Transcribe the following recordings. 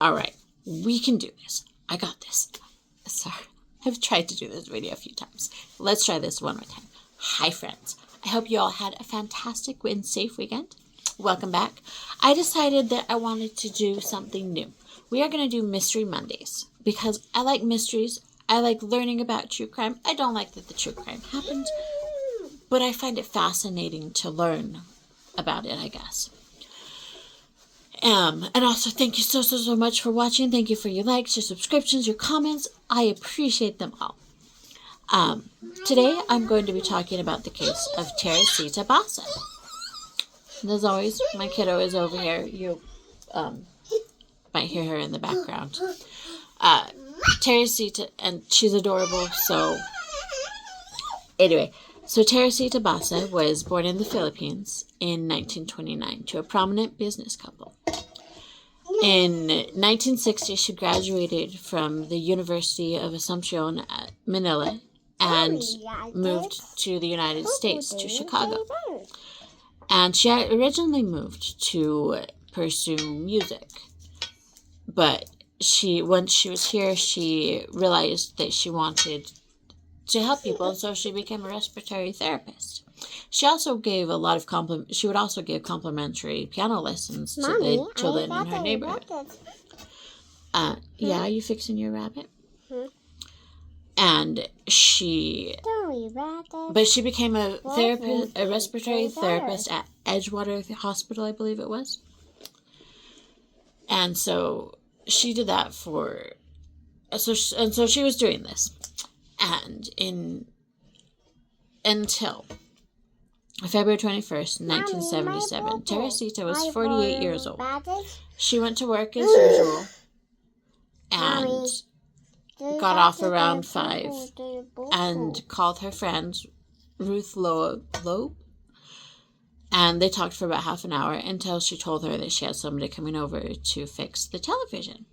All right, we can do this. I got this. Sorry, I've tried to do this video a few times. Let's try this one more time. Hi, friends. I hope you all had a fantastic and safe weekend. Welcome back. I decided that I wanted to do something new. We are going to do Mystery Mondays because I like mysteries. I like learning about true crime. I don't like that the true crime happened, but I find it fascinating to learn about it, I guess. And also, thank you so much for watching. Thank you for your likes, your subscriptions, your comments. I appreciate them all. Today, I'm going to be talking about the case of Teresita Basa. And as always, my kiddo is over here. You might hear her in the background. Teresita, and she's adorable, so... Anyway, so Teresita Basa was born in the Philippines in 1929 to a prominent business couple. In 1960, she graduated from the University of Asunción at Manila and moved to the United States, to Chicago. And she had originally moved to pursue music. But once she was here, she realized that she wanted to help people, so she became a respiratory therapist. She also gave a lot of she would also give complimentary piano lessons to the children in her neighborhood. Yeah, are you fixing your rabbit? And but she became a respiratory therapist at Edgewater Hospital, I believe it was. And so she did that so she was doing this. And until February 21st, 1977, Teresita was 48 years old. She went to work as usual and got off around 5 and called her friend Ruth Loeb, and they talked for about half an hour until she told her that she had somebody coming over to fix the television.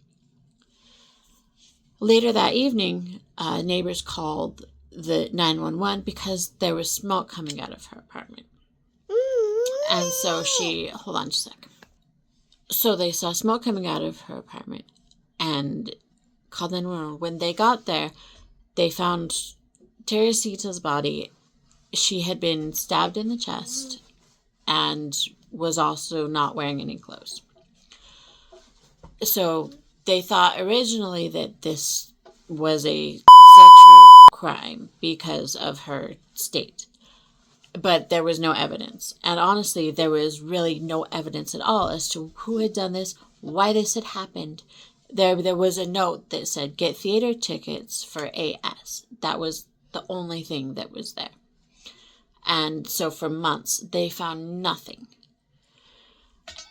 Later that evening, neighbors called the 911 because there was smoke coming out of her apartment. And so hold on just a second. So they saw smoke coming out of her apartment and called 911. When they got there, they found Teresita's body. She had been stabbed in the chest and was also not wearing any clothes. So they thought originally that this was a sexual crime because of her state. But there was no evidence. And honestly, there was really no evidence at all as to who had done this, why this had happened. There was a note that said, get theater tickets for AS. That was the only thing that was there. And so for months, they found nothing.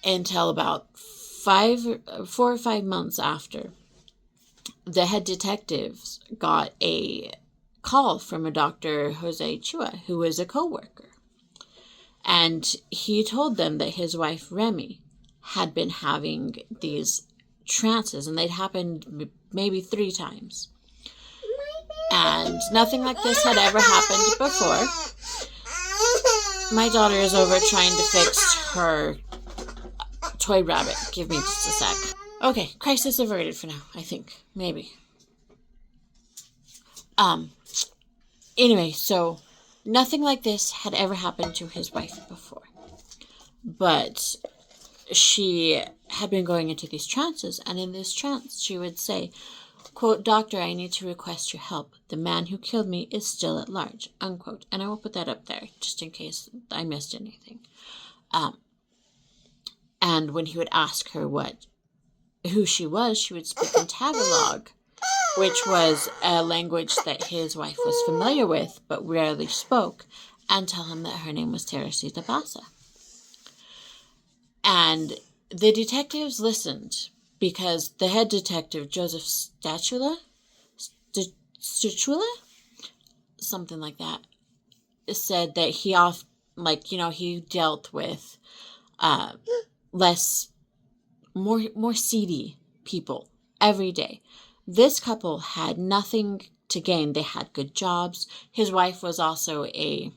Until about 4 or 5 months after, the head detectives got a call from a Dr. Jose Chua, who was a co-worker. And he told them that his wife, Remy, had been having these trances, and they'd happened maybe 3 times. And nothing like this had ever happened before. My daughter is over trying to fix her toy rabbit. Give me just a sec. Okay, crisis averted for now, I think. Maybe. Anyway, so nothing like this had ever happened to his wife before. But she had been going into these trances, and in this trance she would say, quote, "Doctor, I need to request your help. The man who killed me is still at large," unquote. And I will put that up there just in case I missed anything. And when he would ask her who she was, she would speak in Tagalog, which was a language that his wife was familiar with but rarely spoke, and tell him that her name was Teresita Basa. And the detectives listened because the head detective, Joseph Stachula, something like that, said that he dealt with more seedy people every day. This couple had nothing to gain. They had good jobs. His wife was also a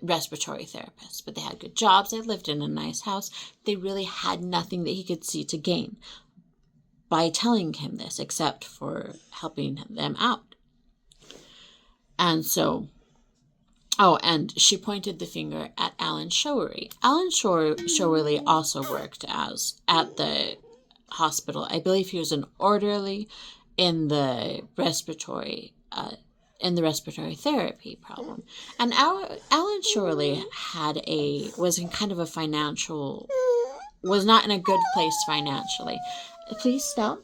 respiratory therapist, but they had good jobs. They lived in a nice house. They really had nothing that he could see to gain. by telling him this, except for helping them out. And so, oh, and she pointed the finger at Alan Showery. Alan Showery also worked at the hospital. I believe he was an orderly in the respiratory therapy problem. And Alan Showery was in kind of a was not in a good place financially. Please stop.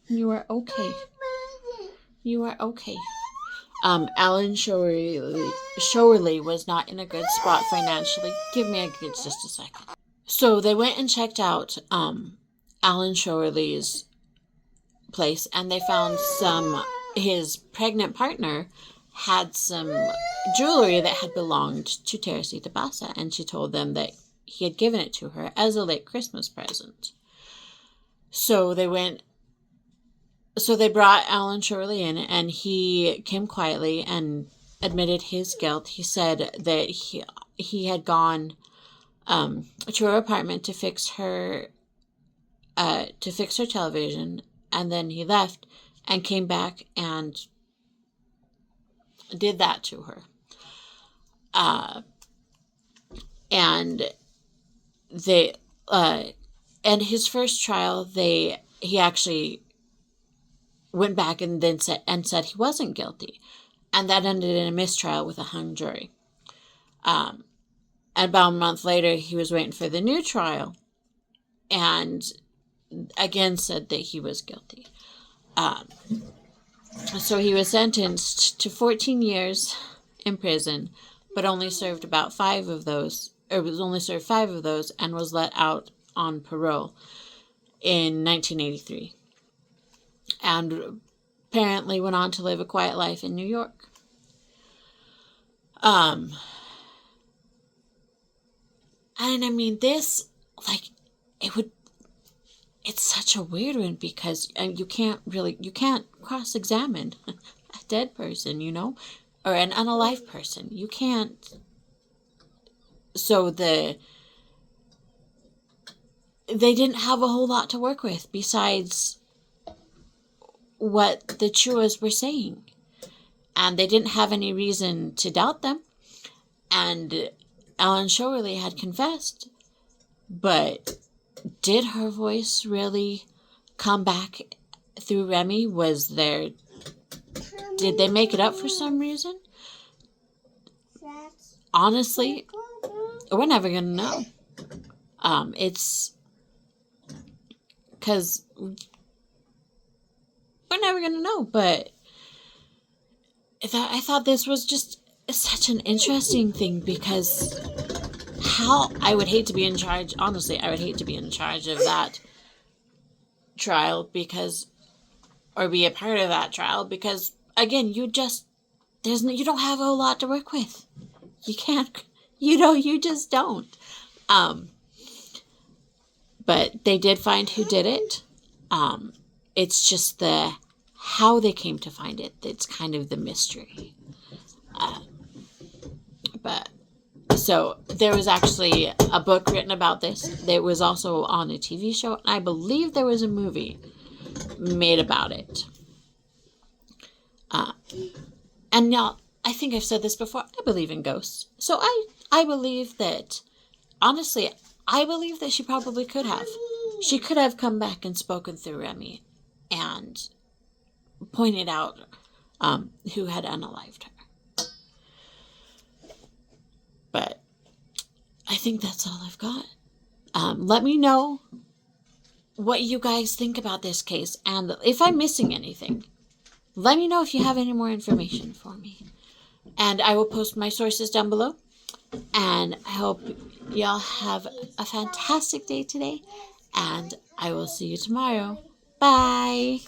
You are okay. You are okay. Alan Showery was not in a good spot financially. Give me just a second. So they went and checked out Alan Showery's place, and they found his pregnant partner had some jewelry that had belonged to Teresita Basa, and she told them that he had given it to her as a late Christmas present. So they brought Alan Showery in, and he came quietly and admitted his guilt. He said that he had gone to her apartment to fix her television, and then he left and came back and did that to her. And his first trial, he actually went back and then said he wasn't guilty, and that ended in a mistrial with a hung jury. And about a month later, he was waiting for the new trial, and again said that he was guilty. So he was sentenced to 14 years in prison, but only served about 5 of those, and was let out on parole in 1983. And apparently went on to live a quiet life in New York. And I mean, this, it's such a weird one because you can't cross-examine a dead person, or an unalive person. You can't. So they didn't have a whole lot to work with besides what the Chuas were saying. And they didn't have any reason to doubt them. And Alan Showery had confessed. But did her voice really come back through Remy? Did they make it up for some reason? Honestly, we're never going to know. It's because we're never going to know, but I thought this was just such an interesting thing because I would hate to be in charge, honestly, I would hate to be in charge of that trial or be a part of that trial because, again, you don't have a whole lot to work with. You can't, you just don't. But they did find who did it. It's just how they came to find it that's kind of the mystery. So there was actually a book written about this. There was also on a TV show, and I believe there was a movie made about it. And now, I think I've said this before, I believe in ghosts. So I believe that, honestly, I believe that she probably could have. She could have come back and spoken through Remy and pointed out who had unalived her. But I think that's all I've got. Let me know what you guys think about this case. And if I'm missing anything, let me know if you have any more information for me. And I will post my sources down below. And I hope y'all have a fantastic day today. And I will see you tomorrow. Bye.